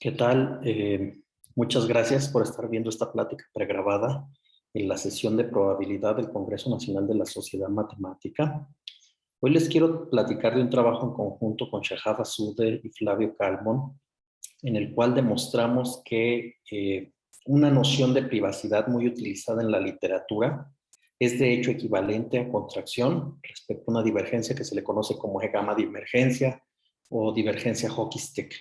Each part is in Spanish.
¿Qué tal? Muchas gracias por estar viendo esta plática pregrabada en la sesión de probabilidad del Congreso Nacional de la Sociedad Matemática. Hoy les quiero platicar de un trabajo en conjunto con Shahab Sude y Flavio Calmon, en el cual demostramos que una noción de privacidad muy utilizada en la literatura es de hecho equivalente a contracción respecto a una divergencia que se le conoce como gamma divergencia o divergencia hockey stick.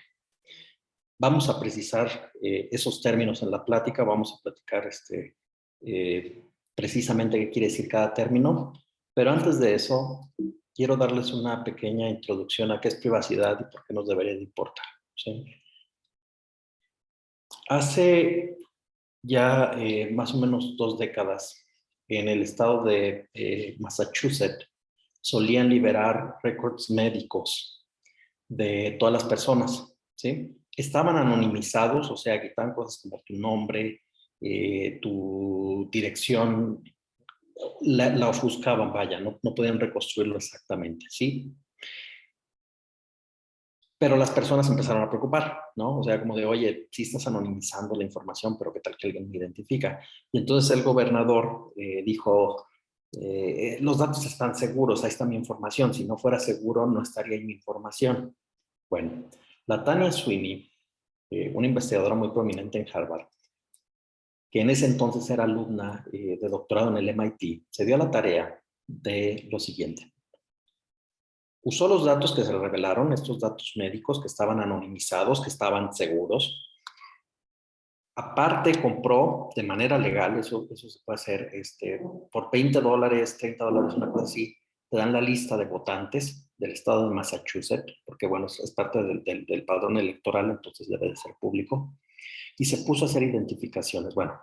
Vamos a precisar esos términos en la plática, vamos a platicar precisamente qué quiere decir cada término, pero antes de eso quiero darles una pequeña introducción a qué es privacidad y por qué nos debería de importar. ¿Sí? Hace ya más o menos 2 décadas, en el estado de Massachusetts, solían liberar récords médicos de todas las personas, ¿sí? Estaban anonimizados, o sea, que estaban cosas como tu nombre, tu dirección, la ofuscaban, vaya, no podían reconstruirlo exactamente, ¿sí? Pero las personas empezaron a preocupar, ¿no? O sea, como de, oye, sí estás anonimizando la información, pero ¿qué tal que alguien me identifica? Y entonces el gobernador dijo, los datos están seguros, ahí está mi información, si no fuera seguro no estaría ahí mi información. Bueno, la Tania Sweeney, una investigadora muy prominente en Harvard, que en ese entonces era alumna de doctorado en el MIT, se dio a la tarea de lo siguiente. Usó los datos que se revelaron, estos datos médicos que estaban anonimizados, que estaban seguros. Aparte, compró de manera legal, eso se puede hacer, por $20, $30, una cosa así, te dan la lista de votantes del estado de Massachusetts, porque bueno, es parte del padrón electoral, entonces debe de ser público, y se puso a hacer identificaciones. Bueno,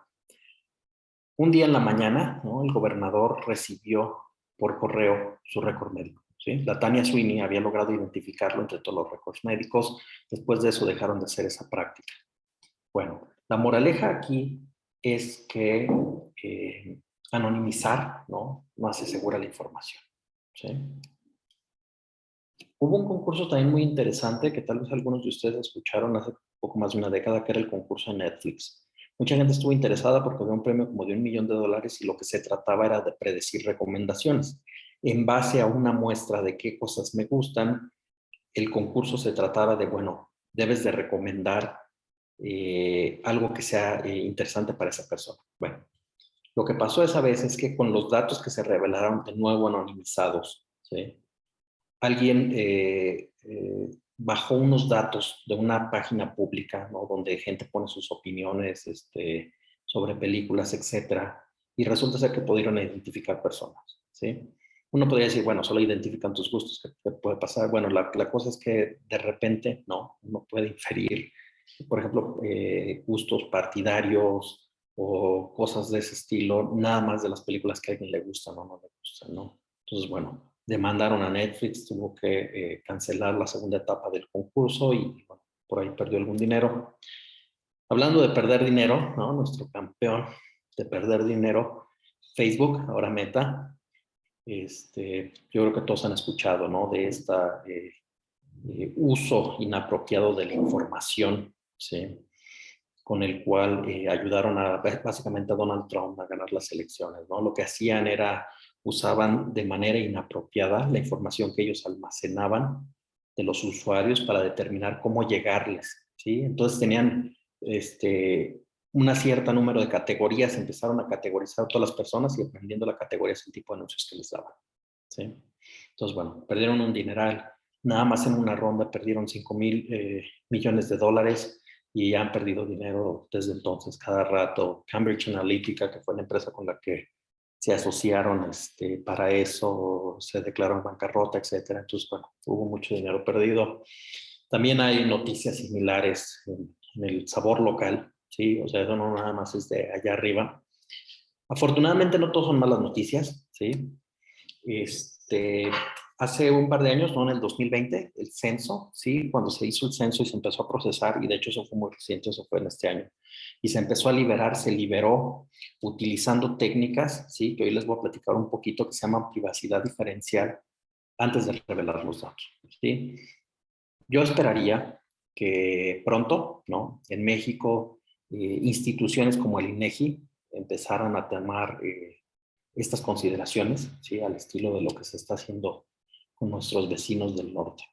un día en la mañana, ¿no? El gobernador recibió por correo su récord médico. ¿Sí? La Tania Sweeney había logrado identificarlo entre todos los récords médicos. Después de eso dejaron de hacer esa práctica. Bueno, la moraleja aquí es que anonimizar no hace segura la información. ¿Sí? Hubo un concurso también muy interesante que tal vez algunos de ustedes escucharon hace poco más de una década, que era el concurso de Netflix. Mucha gente estuvo interesada porque había un premio como de $1 millón y lo que se trataba era de predecir recomendaciones. En base a una muestra de qué cosas me gustan, el concurso se trataba de, bueno, debes de recomendar algo que sea interesante para esa persona. Bueno, lo que pasó esa vez es que con los datos que se revelaron de nuevo anonimizados, ¿sí? Alguien bajó unos datos de una página pública, ¿no? Donde gente pone sus opiniones sobre películas, etcétera, y resulta ser que pudieron identificar personas, ¿sí? Uno podría decir, bueno, solo identifican tus gustos, ¿qué puede pasar? Bueno, la cosa es que de repente, no, uno puede inferir, por ejemplo, gustos partidarios o cosas de ese estilo, nada más de las películas que a alguien le gustan o no le gustan, ¿no? Entonces, bueno, demandaron a Netflix, tuvo que cancelar la segunda etapa del concurso y bueno, por ahí perdió algún dinero. Hablando de perder dinero, ¿no? Nuestro campeón de perder dinero, Facebook, ahora Meta, yo creo que todos han escuchado, ¿no? De este uso inapropiado de la información, ¿sí? Con el cual ayudaron básicamente a Donald Trump a ganar las elecciones, ¿no? Lo que hacían era, usaban de manera inapropiada la información que ellos almacenaban de los usuarios para determinar cómo llegarles, ¿sí? Entonces tenían una cierta número de categorías, empezaron a categorizar a todas las personas y dependiendo de la categoría es el tipo de anuncios que les daban, ¿sí? Entonces, bueno, perdieron un dineral. Nada más en una ronda perdieron $5,000 millones y han perdido dinero desde entonces, cada rato. Cambridge Analytica, que fue la empresa con la que se asociaron para eso, se declaró en bancarrota, etcétera. Entonces, bueno, hubo mucho dinero perdido. También hay noticias similares en el sabor local, ¿sí? O sea, eso no nada más es de allá arriba. Afortunadamente no todos son malas noticias, ¿sí? Hace un par de años, ¿no? En el 2020, el censo, ¿sí? Cuando se hizo el censo y se empezó a procesar, y de hecho eso fue muy reciente, eso fue en este año, y se empezó a liberar, se liberó utilizando técnicas, ¿sí? Que hoy les voy a platicar un poquito, que se llaman privacidad diferencial antes de revelar los datos, ¿sí? Yo esperaría que pronto, ¿no? En México, instituciones como el INEGI empezaran a tomar estas consideraciones, ¿sí? Al estilo de lo que se está haciendo con nuestros vecinos del norte.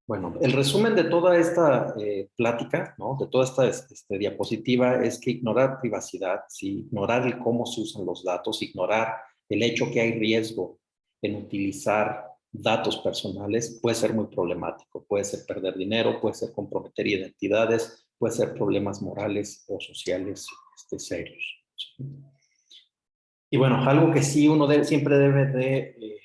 Bueno, el resumen de toda esta plática, ¿no? De toda esta diapositiva es que ignorar privacidad, ¿sí? Ignorar el cómo se usan los datos, ignorar el hecho que hay riesgo en utilizar datos personales puede ser muy problemático. Puede ser perder dinero, puede ser comprometer identidades, puede ser problemas morales o sociales serios, ¿sí? Y bueno, algo que sí uno siempre debe de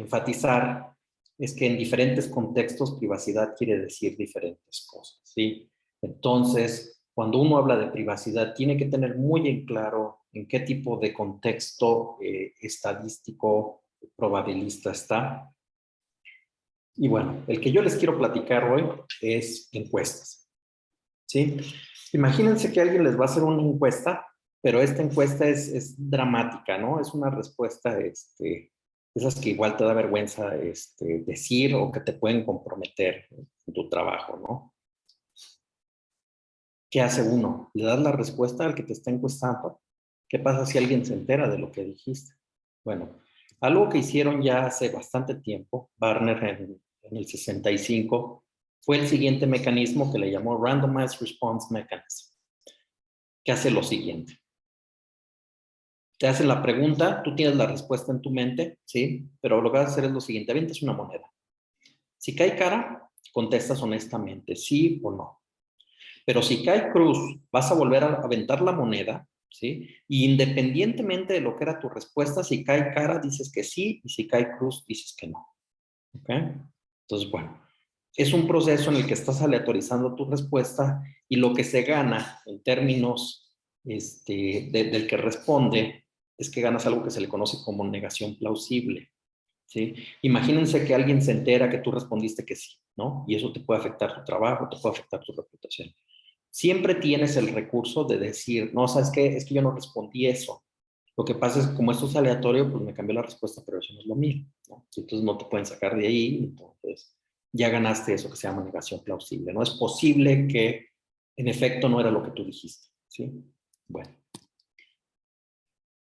enfatizar es que en diferentes contextos privacidad quiere decir diferentes cosas, ¿sí? Entonces, cuando uno habla de privacidad, tiene que tener muy en claro en qué tipo de contexto estadístico probabilista está. Y bueno, el que yo les quiero platicar hoy es encuestas, ¿sí? Imagínense que alguien les va a hacer una encuesta, pero esta encuesta es dramática, ¿no? Es una respuesta, esas que igual te da vergüenza decir o que te pueden comprometer en tu trabajo, ¿no? ¿Qué hace uno? ¿Le das la respuesta al que te está encuestando? ¿Qué pasa si alguien se entera de lo que dijiste? Bueno, algo que hicieron ya hace bastante tiempo, Barner en el 65, fue el siguiente mecanismo que le llamó Randomized Response Mechanism, que hace lo siguiente. Te hacen la pregunta, tú tienes la respuesta en tu mente, ¿sí? Pero lo que vas a hacer es lo siguiente, avientas una moneda. Si cae cara, contestas honestamente, sí o no. Pero si cae cruz, vas a volver a aventar la moneda, ¿sí? Y independientemente de lo que era tu respuesta, si cae cara, dices que sí, y si cae cruz, dices que no. ¿Ok? Entonces, bueno, es un proceso en el que estás aleatorizando tu respuesta y lo que se gana en términos del que responde es que ganas algo que se le conoce como negación plausible, ¿sí? Imagínense que alguien se entera que tú respondiste que sí, ¿no? Y eso te puede afectar tu trabajo, te puede afectar tu reputación. Siempre tienes el recurso de decir, no, ¿sabes qué? Es que yo no respondí eso. Lo que pasa es que como esto es aleatorio, pues me cambió la respuesta, pero eso no es lo mío, ¿no? Entonces no te pueden sacar de ahí, entonces ya ganaste eso que se llama negación plausible. No es posible que en efecto no era lo que tú dijiste, ¿sí? Bueno.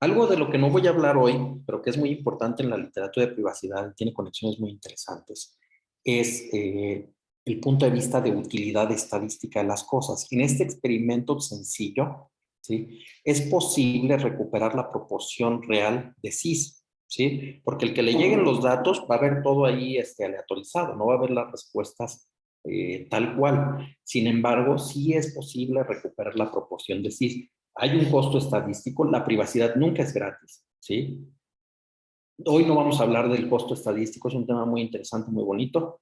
Algo de lo que no voy a hablar hoy, pero que es muy importante en la literatura de privacidad, tiene conexiones muy interesantes, es el punto de vista de utilidad estadística de las cosas. En este experimento sencillo, ¿sí? Es posible recuperar la proporción real de cis, ¿sí? Porque el que le lleguen los datos va a ver todo ahí aleatorizado, no va a ver las respuestas tal cual. Sin embargo, sí es posible recuperar la proporción de cis. Hay un costo estadístico, la privacidad nunca es gratis, ¿sí? Hoy no vamos a hablar del costo estadístico, es un tema muy interesante, muy bonito,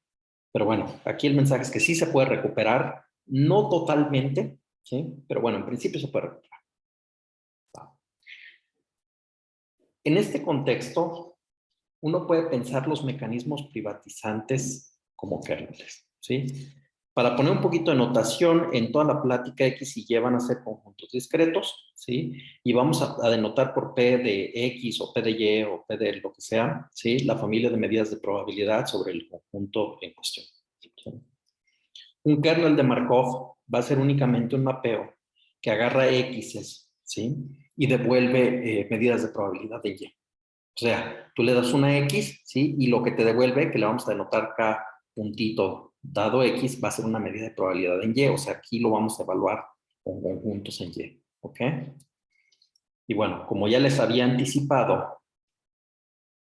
pero bueno, aquí el mensaje es que sí se puede recuperar, no totalmente, ¿sí? Pero bueno, en principio se puede recuperar. En este contexto, uno puede pensar los mecanismos privatizantes como kernels, ¿sí? Para poner un poquito de notación, en toda la plática X y Y van a ser conjuntos discretos, ¿sí? Y vamos a denotar por P de X o P de Y o P de lo que sea, ¿sí? La familia de medidas de probabilidad sobre el conjunto en cuestión, ¿sí? Un kernel de Markov va a ser únicamente un mapeo que agarra X's, ¿sí? Y devuelve medidas de probabilidad de Y. O sea, tú le das una X, ¿sí? Y lo que te devuelve, que le vamos a denotar K puntito dado X, va a ser una medida de probabilidad en Y. O sea, aquí lo vamos a evaluar con conjuntos en Y. ¿Ok? Y bueno, como ya les había anticipado,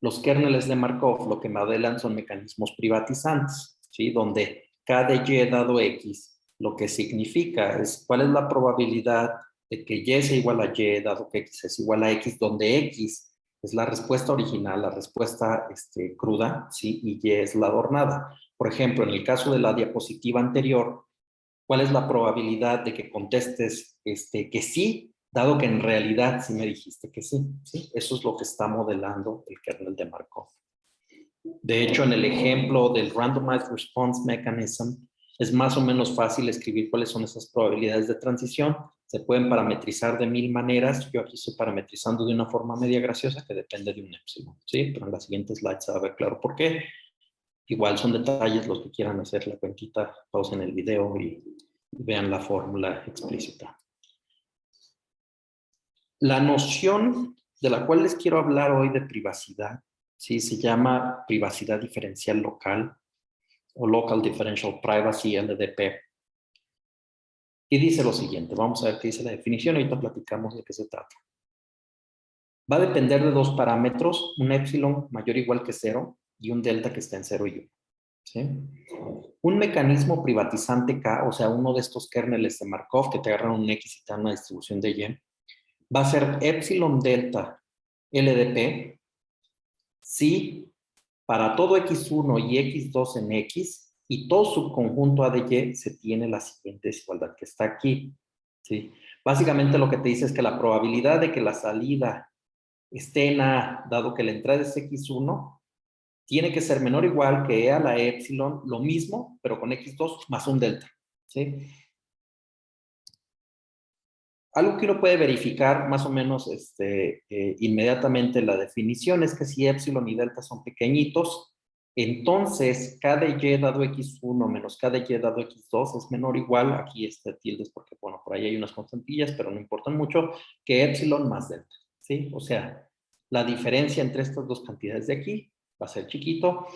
los kernels de Markov lo que modelan son mecanismos privatizantes, ¿sí? Donde K de Y dado X, lo que significa es cuál es la probabilidad de que Y sea igual a Y dado que X es igual a X, donde X es la respuesta original, la respuesta cruda, ¿sí? Y Y es la adornada. Por ejemplo, en el caso de la diapositiva anterior, ¿cuál es la probabilidad de que contestes que sí, dado que en realidad sí me dijiste que sí, ¿sí? Eso es lo que está modelando el kernel de Markov. De hecho, en el ejemplo del Randomized Response Mechanism, es más o menos fácil escribir cuáles son esas probabilidades de transición. Se pueden parametrizar de 1000 maneras. Yo aquí estoy parametrizando de una forma media graciosa que depende de un epsilon, ¿sí? Pero en la siguiente slide se va a ver claro por qué. Igual son detalles los que quieran hacer la cuentita, pausen el video y vean la fórmula explícita. La noción de la cual les quiero hablar hoy de privacidad, ¿sí? Se llama privacidad diferencial local o Local Differential Privacy, LDP. Y dice lo siguiente, vamos a ver qué dice la definición, ahorita platicamos de qué se trata. Va a depender de dos parámetros, un epsilon mayor o igual que 0 y un delta que está en 0 y 1. ¿Sí? Un mecanismo privatizante K, o sea, uno de estos kernels de Markov que te agarran un X y te dan una distribución de Y, va a ser epsilon delta LDP si para todo X1 y X2 en X y todo subconjunto A de Y se tiene la siguiente desigualdad que está aquí. ¿Sí? Básicamente lo que te dice es que la probabilidad de que la salida esté en A, dado que la entrada es X1, tiene que ser menor o igual que E a la epsilon, lo mismo, pero con X2 más un delta. ¿Sí? Algo que uno puede verificar más o menos inmediatamente la definición es que si epsilon y delta son pequeñitos, entonces cada y dado x1 menos cada y dado x2 es menor o igual, aquí tildes porque, bueno, por ahí hay unas constantillas, pero no importan mucho, que epsilon más delta. ¿Sí? O sea, la diferencia entre estas dos cantidades de aquí va a ser chiquito.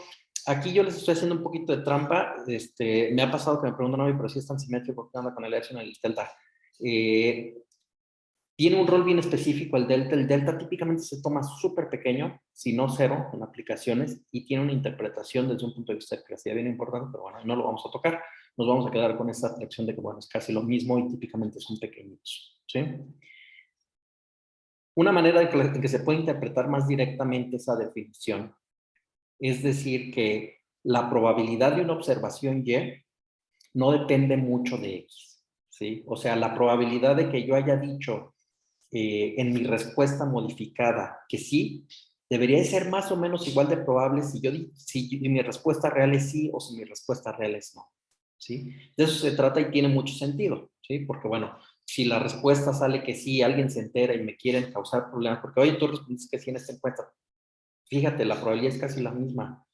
Aquí yo les estoy haciendo un poquito de trampa. Me ha pasado que me preguntan, oye, pero si es tan simétrico, ¿qué onda con el epsilon y el delta? Tiene un rol bien específico el delta. El delta típicamente se toma súper pequeño, si no cero, en aplicaciones, y tiene una interpretación desde un punto de vista de privacidad bien importante, pero bueno, no lo vamos a tocar. Nos vamos a quedar con esta atracción de que, bueno, es casi lo mismo y típicamente son pequeñitos. ¿Sí? Una manera en que se puede interpretar más directamente esa definición es decir que la probabilidad de una observación Y no depende mucho de X. ¿Sí? O sea, la probabilidad de que yo haya dicho en mi respuesta modificada que sí, debería ser más o menos igual de probable si mi respuesta real es sí o si mi respuesta real es no. ¿Sí? De eso se trata y tiene mucho sentido, ¿sí? Porque bueno, si la respuesta sale que sí, alguien se entera y me quieren causar problemas, porque oye, tú respondiste que sí en esta encuesta, fíjate, la probabilidad es casi la misma,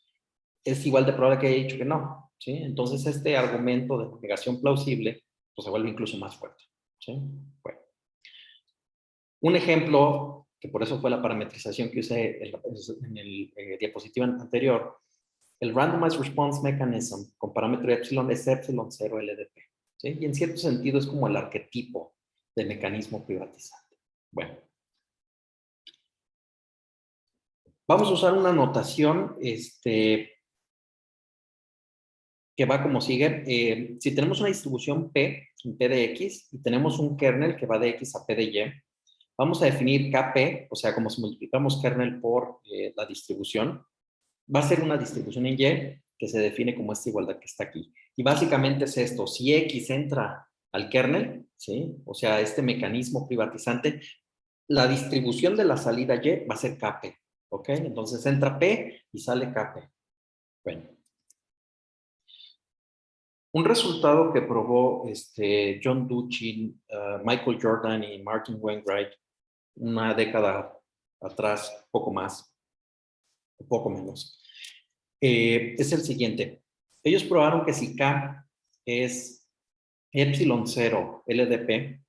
es igual de probable que haya dicho que no, ¿sí? Entonces este argumento de negación plausible pues se vuelve incluso más fuerte, ¿sí? Bueno. Un ejemplo, que por eso fue la parametrización que usé en el diapositiva anterior, el Randomized Response Mechanism con parámetro epsilon es epsilon 0 LDP. ¿Sí? Y en cierto sentido es como el arquetipo de mecanismo privatizante. Bueno. Vamos a usar una notación que va como sigue. Si tenemos una distribución P, en P de X, y tenemos un kernel que va de X a P de Y, vamos a definir KP, o sea, como si multiplicamos kernel por la distribución, va a ser una distribución en Y que se define como esta igualdad que está aquí. Y básicamente es esto, si X entra al kernel, ¿sí? O sea, este mecanismo privatizante, la distribución de la salida Y va a ser KP, ¿ok? Entonces entra P y sale KP. Bueno. Un resultado que probó John Duchin, Michael Jordan y Martin Wainwright una década atrás, poco más, un poco menos, es el siguiente. Ellos probaron que si K es epsilon 0 LDP,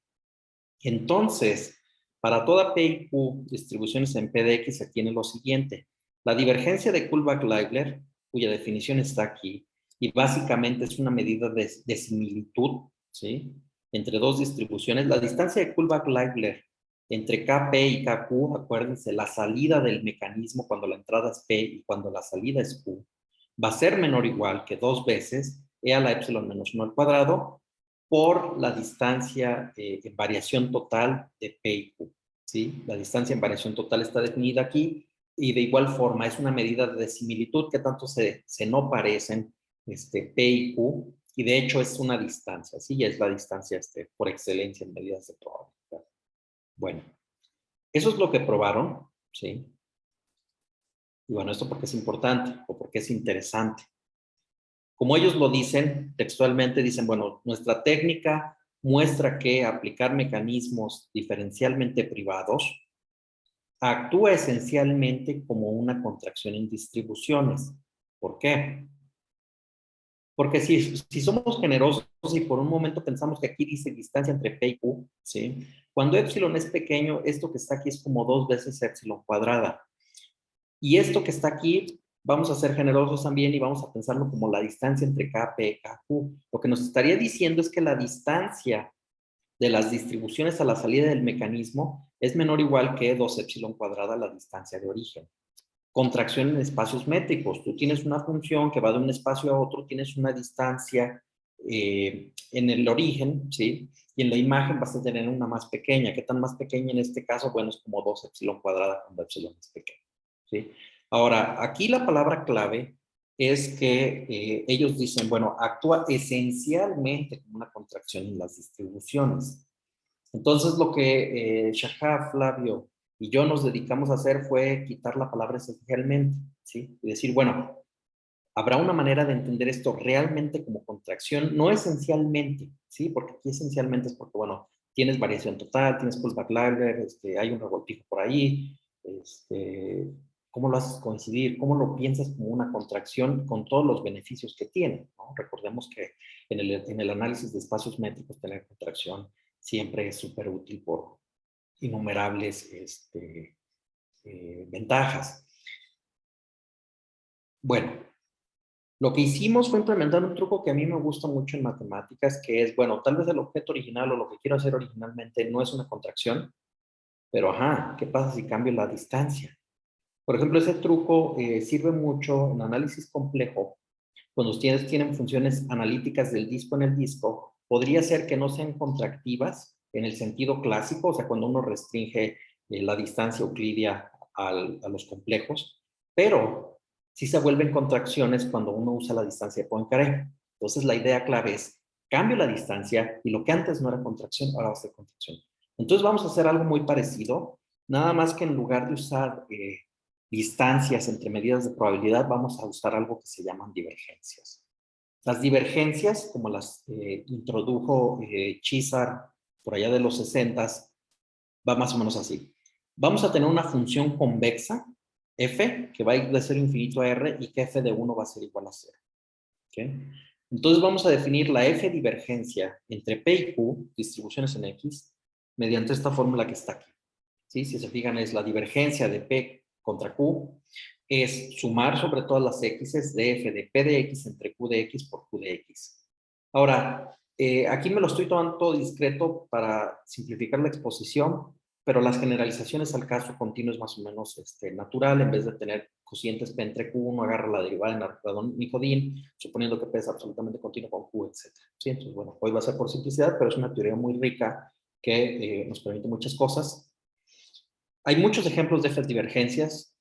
entonces para toda P y Q distribuciones en P de X se tiene lo siguiente. La divergencia de Kullback-Leibler, cuya definición está aquí, y básicamente es una medida de similitud, ¿sí? Entre dos distribuciones. La distancia de Kullback-Leibler entre KP y KQ, acuérdense, la salida del mecanismo cuando la entrada es P y cuando la salida es Q, va a ser menor o igual que 2 veces E a la epsilon menos 1 al cuadrado por la distancia en variación total de P y Q. ¿Sí? La distancia en variación total está definida aquí y de igual forma es una medida de similitud que tanto se no parecen P y Q y de hecho es una distancia, ¿sí? Es la distancia por excelencia en medidas de probabilidad. Bueno, eso es lo que probaron, ¿sí? Y bueno, esto porque es importante o porque es interesante. Como ellos lo dicen textualmente, dicen, bueno, nuestra técnica muestra que aplicar mecanismos diferencialmente privados actúa esencialmente como una contracción en distribuciones. ¿Por qué? Porque si somos generosos y por un momento pensamos que aquí dice distancia entre P y Q, ¿sí? Cuando epsilon es pequeño, esto que está aquí es como 2 veces epsilon cuadrada. Y esto que está aquí, vamos a ser generosos también y vamos a pensarlo como la distancia entre KP y KQ. Lo que nos estaría diciendo es que la distancia de las distribuciones a la salida del mecanismo es menor o igual que 2 epsilon cuadrada la distancia de origen. Contracción en espacios métricos. Tú tienes una función que va de un espacio a otro, tienes una distancia en el origen, ¿sí? Y en la imagen vas a tener una más pequeña. ¿Qué tan más pequeña en este caso? Bueno, es como 2 epsilon cuadrada cuando epsilon es pequeño, ¿sí? Ahora, aquí la palabra clave es que ellos dicen, bueno, actúa esencialmente como una contracción en las distribuciones. Entonces, lo que Shahar, Flavio y yo nos dedicamos a hacer fue quitar la palabra esencialmente, ¿sí? Y decir, bueno, habrá una manera de entender esto realmente como contracción, no esencialmente, ¿sí? Porque aquí esencialmente es porque, bueno, tienes variación total, tienes pullback ladder, hay un revoltijo por ahí, ¿cómo lo haces coincidir? ¿Cómo lo piensas como una contracción con todos los beneficios que tiene? ¿No? Recordemos que en el análisis de espacios métricos tener contracción siempre es súper útil por innumerables ventajas. Bueno, lo que hicimos fue implementar un truco que a mí me gusta mucho en matemáticas, que es, bueno, tal vez el objeto original o lo que quiero hacer originalmente no es una contracción, pero ajá, ¿qué pasa si cambio la distancia? Por ejemplo, ese truco sirve mucho en análisis complejo. Cuando ustedes tienen funciones analíticas del disco en el disco, podría ser que no sean contractivas en el sentido clásico, o sea, cuando uno restringe la distancia euclidia a los complejos, pero sí se vuelven contracciones cuando uno usa la distancia de Poincaré. Entonces, la idea clave es, cambio la distancia y lo que antes no era contracción, ahora va a ser contracción. Entonces, vamos a hacer algo muy parecido, nada más que en lugar de usar distancias entre medidas de probabilidad, vamos a usar algo que se llaman divergencias. Las divergencias, como las introdujo Chisar por allá de los 60, va más o menos así. Vamos a tener una función convexa, f, que va a ir de 0 infinito a r, y que f de 1 va a ser igual a 0. ¿Okay? Entonces vamos a definir la f divergencia entre p y q, distribuciones en x, mediante esta fórmula que está aquí. ¿Sí? Si se fijan, es la divergencia de P contra Q, es sumar sobre todas las X de F de P de X entre Q de X por Q de X. Ahora, aquí me lo estoy tomando todo discreto para simplificar la exposición, pero las generalizaciones al caso continuo es más o menos natural. En vez de tener cocientes P entre Q, uno agarra la derivada en Arradón-Nicodín, suponiendo que P es absolutamente continuo con Q, etc. ¿Sí? Entonces, bueno, hoy va a ser por simplicidad, pero es una teoría muy rica que nos permite muchas cosas. Hay muchos ejemplos de F divergencias.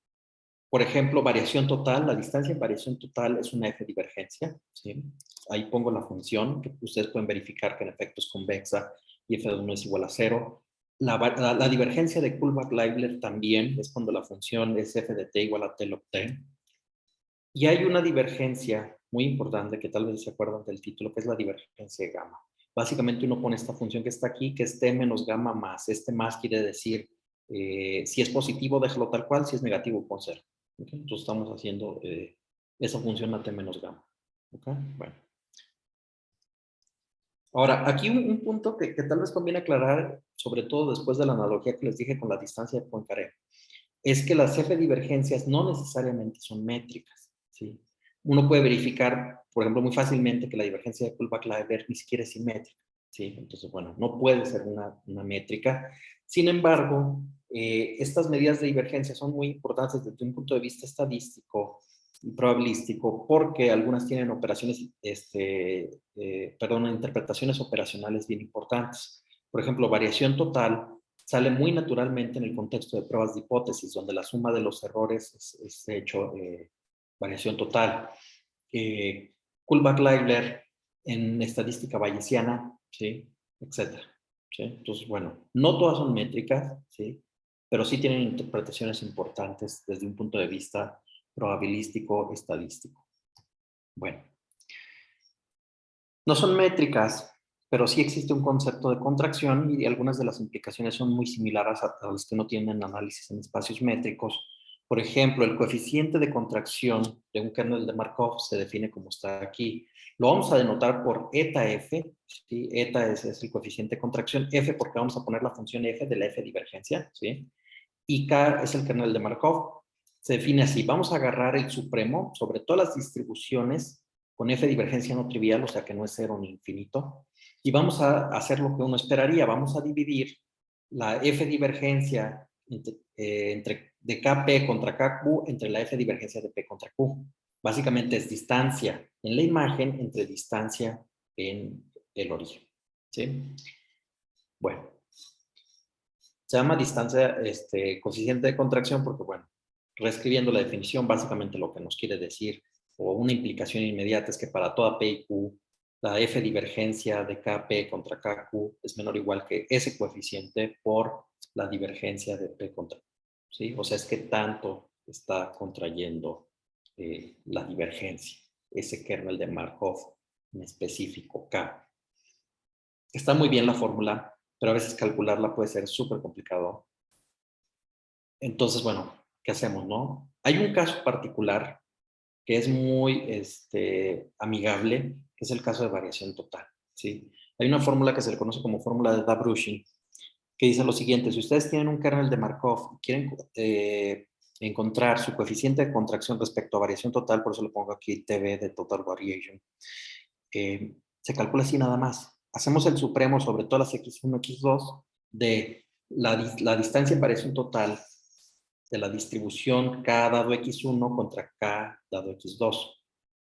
Por ejemplo, variación total. La distancia en variación total es una F divergencia. ¿Sí? Ahí pongo la función, que ustedes pueden verificar que en efecto es convexa y F de 1 es igual a 0. La divergencia de Kullback-Leibler también es cuando la función es F de t igual a t log t. Y hay una divergencia muy importante que tal vez se acuerdan del título, que es la divergencia de gamma. Básicamente uno pone esta función que está aquí, que es t menos gamma más. Este más quiere decir, si es positivo, déjalo tal cual, si es negativo, pon 0. ¿Okay? Entonces estamos haciendo esa función a t menos gamma. ¿Okay? Bueno. Ahora, aquí un punto que tal vez conviene aclarar, sobre todo después de la analogía que les dije con la distancia de Poincaré, es que las F divergencias no necesariamente son métricas, ¿sí? Uno puede verificar, por ejemplo, muy fácilmente que la divergencia de Kullback-Leibler ni siquiera es simétrica, ¿sí? Entonces, bueno, no puede ser una métrica. Sin embargo, estas medidas de divergencia son muy importantes desde un punto de vista estadístico y probabilístico porque algunas tienen operaciones, interpretaciones operacionales bien importantes. Por ejemplo, variación total sale muy naturalmente en el contexto de pruebas de hipótesis, donde la suma de los errores es hecho variación total. Kullback-Leibler en estadística bayesiana, ¿sí? Etcétera. ¿Sí? Entonces, bueno, no todas son métricas, ¿sí? Pero sí tienen interpretaciones importantes desde un punto de vista probabilístico, estadístico. Bueno, no son métricas, pero sí existe un concepto de contracción y algunas de las implicaciones son muy similares a las que no tienen análisis en espacios métricos, Por ejemplo, el coeficiente de contracción de un kernel de Markov se define como está aquí. Lo vamos a denotar por eta f, ¿sí? Eta es el coeficiente de contracción, f porque vamos a poner la función f de la f divergencia, ¿sí? Y k es el kernel de Markov. Se define así, vamos a agarrar el supremo sobre todas las distribuciones con f divergencia no trivial, o sea que no es cero ni infinito, y vamos a hacer lo que uno esperaría, vamos a dividir la f divergencia de kp contra kq entre la f divergencia de p contra q. Básicamente es distancia en la imagen entre distancia en el origen. ¿Sí? Bueno, se llama distancia, coeficiente de contracción porque, bueno, reescribiendo la definición, básicamente lo que nos quiere decir, o una implicación inmediata, es que para toda P y Q, la F divergencia de KP contra KQ es menor o igual que ese coeficiente por la divergencia de P contra Q. ¿Sí? O sea, es que tanto está contrayendo la divergencia, ese kernel de Markov en específico K. Está muy bien la fórmula, pero a veces calcularla puede ser súper complicado. Entonces, bueno, ¿qué hacemos, no? Hay un caso particular que es muy amigable, que es el caso de variación total, ¿sí? Hay una fórmula que se le conoce como fórmula de Dabrushing, que dice lo siguiente: si ustedes tienen un kernel de Markov y quieren encontrar su coeficiente de contracción respecto a variación total, por eso le pongo aquí TV de total variation, se calcula así nada más. Hacemos el supremo sobre todas las x1, x2 de la distancia en variación total de la distribución k dado x1 contra k dado x2.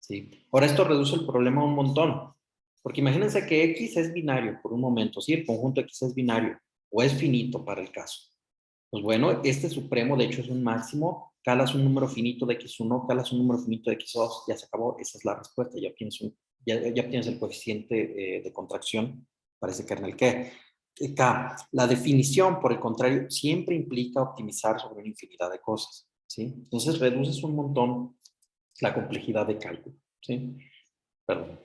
¿Sí? Ahora esto reduce el problema un montón, porque imagínense que x es binario por un momento, ¿sí? El conjunto x es binario o es finito para el caso. Pues bueno, este supremo de hecho es un máximo, k es un número finito de x1, k es un número finito de x2, ya se acabó, esa es la respuesta, ya obtienes el coeficiente de contracción para ese kernel K. La definición, por el contrario, siempre implica optimizar sobre una infinidad de cosas, ¿sí? Entonces reduces un montón la complejidad de cálculo, ¿sí? Perdón.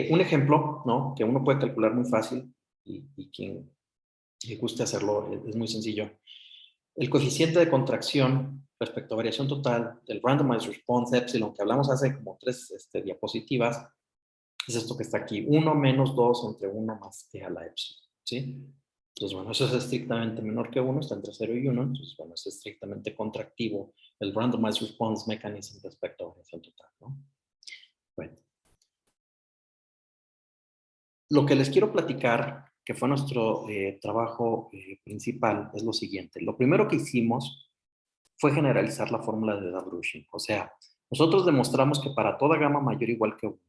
Un ejemplo, ¿no? Que uno puede calcular muy fácil y quien le guste hacerlo es muy sencillo. El coeficiente de contracción respecto a variación total del randomized response epsilon, que hablamos hace como 3 diapositivas, es esto que está aquí, 1 menos 2 entre 1 más t a la epsilon, ¿sí? Entonces, bueno, eso es estrictamente menor que 1, está entre 0 y 1, entonces, bueno, es estrictamente contractivo el randomized response mechanism respecto a variación total, ¿no? Bueno, lo que les quiero platicar, que fue nuestro trabajo principal, es lo siguiente. Lo primero que hicimos fue generalizar la fórmula de Dabrushing. O sea, nosotros demostramos que para toda gama mayor o igual que 1,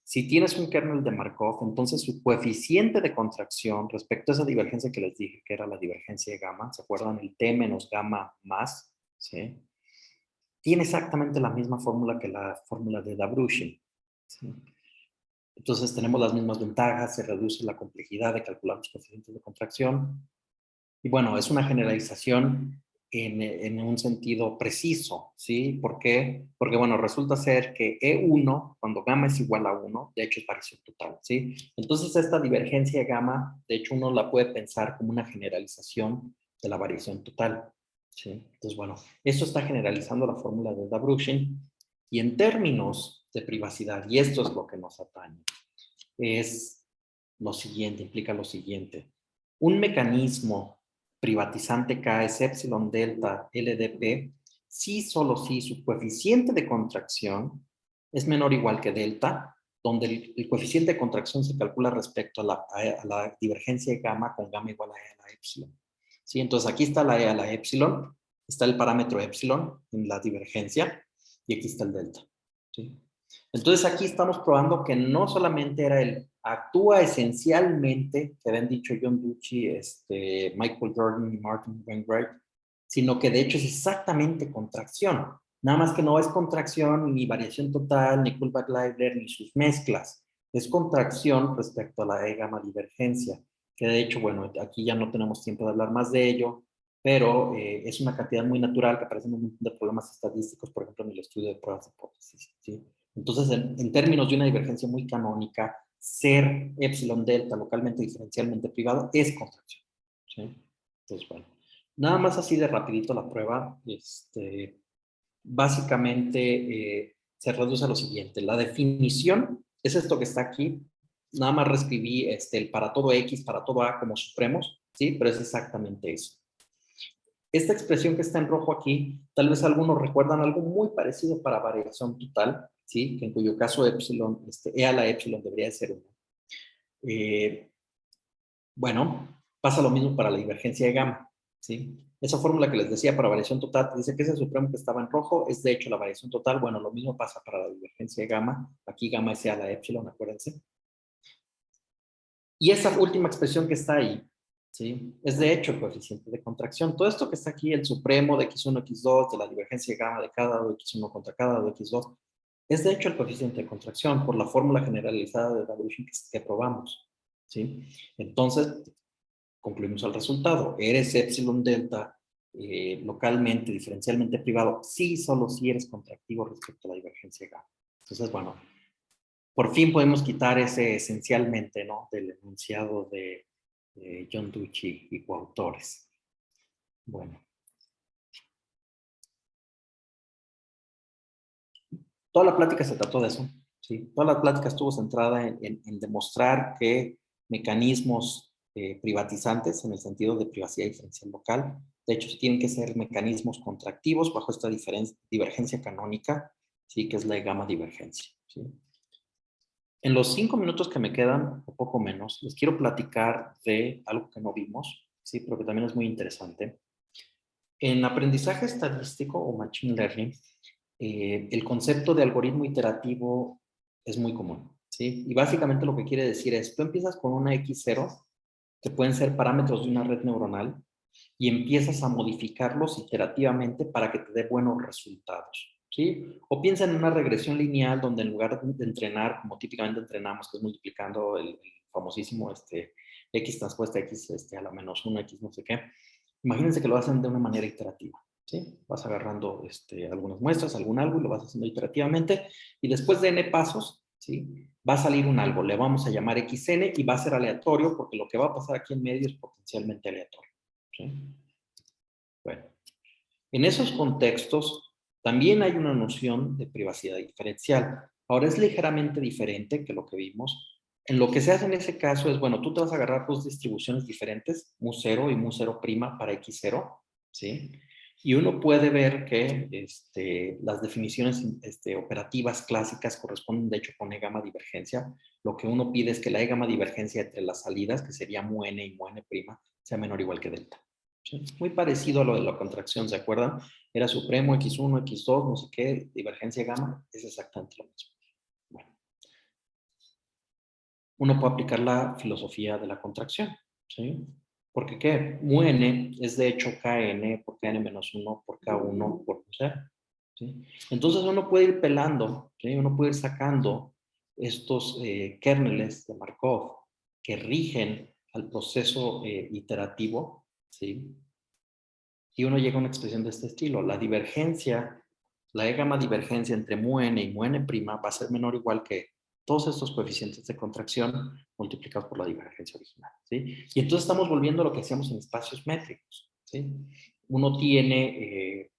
si tienes un kernel de Markov, entonces su coeficiente de contracción respecto a esa divergencia que les dije, que era la divergencia de gamma, ¿se acuerdan? El T menos gamma más, ¿sí? Tiene exactamente la misma fórmula que la fórmula de Dabrushing, ¿sí? Entonces tenemos las mismas ventajas, se reduce la complejidad de calcular los coeficientes de contracción. Y bueno, es una generalización en un sentido preciso, ¿sí? ¿Por qué? Porque, bueno, resulta ser que E1, cuando gamma es igual a 1, de hecho es variación total, ¿sí? Entonces esta divergencia de gamma, de hecho uno la puede pensar como una generalización de la variación total, ¿sí? Entonces, bueno, eso está generalizando la fórmula de Dabrushing. Y en términos de privacidad, y esto es lo que nos atañe, es lo siguiente, implica lo siguiente. Un mecanismo privatizante K es epsilon delta LDP si solo si su coeficiente de contracción es menor o igual que delta, donde el coeficiente de contracción se calcula respecto a la divergencia de gamma con gamma igual a E a la epsilon. ¿Sí? Entonces aquí está la E a la epsilon, está el parámetro epsilon en la divergencia y aquí está el delta. ¿Sí? Entonces aquí estamos probando que no solamente era el actúa esencialmente, que habían dicho John Duchy, Michael Jordan y Martin Wainwright, sino que de hecho es exactamente contracción. Nada más que no es contracción ni variación total, ni Kullback-Leibler, ni sus mezclas. Es contracción respecto a la E-gamma divergencia, que de hecho, bueno, aquí ya no tenemos tiempo de hablar más de ello, pero es una cantidad muy natural que aparece en un montón de problemas estadísticos, por ejemplo, en el estudio de pruebas de hipótesis, ¿sí? Entonces, en términos de una divergencia muy canónica, ser epsilon delta localmente diferencialmente privado es contracción, ¿sí? Entonces, bueno. Nada más así de rapidito la prueba, básicamente se reduce a lo siguiente. La definición es esto que está aquí. Nada más reescribí el para todo X, para todo A como supremos, ¿sí? Pero es exactamente eso. Esta expresión que está en rojo aquí, tal vez algunos recuerdan algo muy parecido para variación total, ¿sí? Que en cuyo caso epsilon, E a la epsilon debería de ser 1. Bueno, pasa lo mismo para la divergencia de gamma, ¿sí? Esa fórmula que les decía para variación total, dice que ese supremo que estaba en rojo es de hecho la variación total. Bueno, lo mismo pasa para la divergencia de gamma. Aquí gamma es E a la epsilon, acuérdense. Y esa última expresión que está ahí, ¿sí? Es de hecho el coeficiente de contracción. Todo esto que está aquí, el supremo de x1, x2, de la divergencia de gamma de cada lado de x1 contra cada lado de x2, es de hecho el coeficiente de contracción por la fórmula generalizada de Daluchin que probamos, ¿sí? Entonces, concluimos el resultado. Eres epsilon delta localmente, diferencialmente privado, sí, solo si eres contractivo respecto a la divergencia gamma. Entonces, bueno, por fin podemos quitar ese esencialmente, ¿no? Del enunciado de John Duchy y coautores. Bueno. Toda la plática se trató de eso, ¿sí? Toda la plática estuvo centrada en demostrar que mecanismos privatizantes, en el sentido de privacidad diferencial local, de hecho tienen que ser mecanismos contractivos bajo esta divergencia canónica, ¿sí? Que es la gamma divergencia, ¿sí? En los 5 minutos que me quedan, o poco menos, les quiero platicar de algo que no vimos, ¿sí? Pero que también es muy interesante. En aprendizaje estadístico o machine learning, el concepto de algoritmo iterativo es muy común, ¿sí? Y básicamente lo que quiere decir es, tú empiezas con una X0, que pueden ser parámetros de una red neuronal, y empiezas a modificarlos iterativamente para que te dé buenos resultados, ¿sí? O piensa en una regresión lineal donde en lugar de entrenar, como típicamente entrenamos, que es multiplicando el famosísimo X transpuesta X a la menos 1, X no sé qué, imagínense que lo hacen de una manera iterativa, ¿sí? Vas agarrando algunas muestras, algún algo y lo vas haciendo iterativamente y después de n pasos, ¿sí? Va a salir un algo, le vamos a llamar xn y va a ser aleatorio porque lo que va a pasar aquí en medio es potencialmente aleatorio, ¿sí? Bueno, en esos contextos también hay una noción de privacidad diferencial. Ahora es ligeramente diferente que lo que vimos. En lo que se hace en ese caso es, bueno, tú te vas a agarrar dos distribuciones diferentes, mu0 y mu0' para x0, ¿sí? Y uno puede ver que las definiciones operativas clásicas corresponden, de hecho, con E-gamma divergencia. Lo que uno pide es que la E-gamma divergencia entre las salidas, que sería mu n y mu n', sea menor o igual que delta. ¿Sí? Muy parecido a lo de la contracción, ¿se acuerdan? Era supremo, x1, x2, no sé qué, divergencia gamma, es exactamente lo mismo. Bueno, uno puede aplicar la filosofía de la contracción, ¿sí? Porque ¿qué? Mu n es de hecho kn por kn menos 1 por k1 por c, ¿sí? Entonces uno puede ir pelando, ¿sí? Uno puede ir sacando estos kernels de Markov que rigen al proceso iterativo, ¿sí? Y uno llega a una expresión de este estilo. La divergencia, la E-gamma divergencia entre mu n y mu n' va a ser menor o igual que todos estos coeficientes de contracción multiplicados por la divergencia original, ¿sí? Y entonces estamos volviendo a lo que hacíamos en espacios métricos, ¿sí? Uno tiene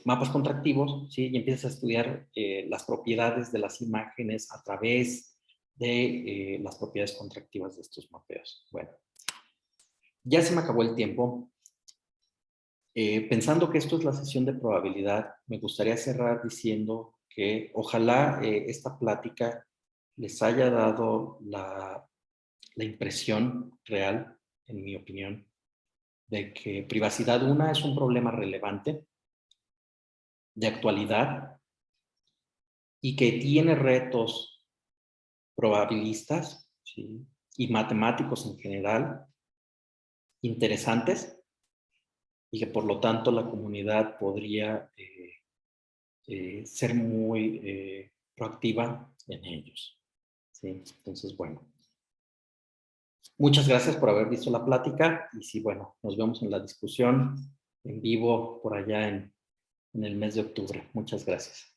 mapas contractivos, ¿sí? Y empieza a estudiar las propiedades de las imágenes a través de las propiedades contractivas de estos mapeos. Bueno, ya se me acabó el tiempo. Pensando que esto es la sesión de probabilidad, me gustaría cerrar diciendo que ojalá esta plática les haya dado la impresión real, en mi opinión, de que privacidad una es un problema relevante, de actualidad, y que tiene retos probabilistas, ¿sí? Y matemáticos en general interesantes, y que por lo tanto la comunidad podría ser muy proactiva en ellos, ¿sí? Entonces, bueno, muchas gracias por haber visto la plática y sí, bueno, nos vemos en la discusión en vivo por allá en el mes de octubre. Muchas gracias.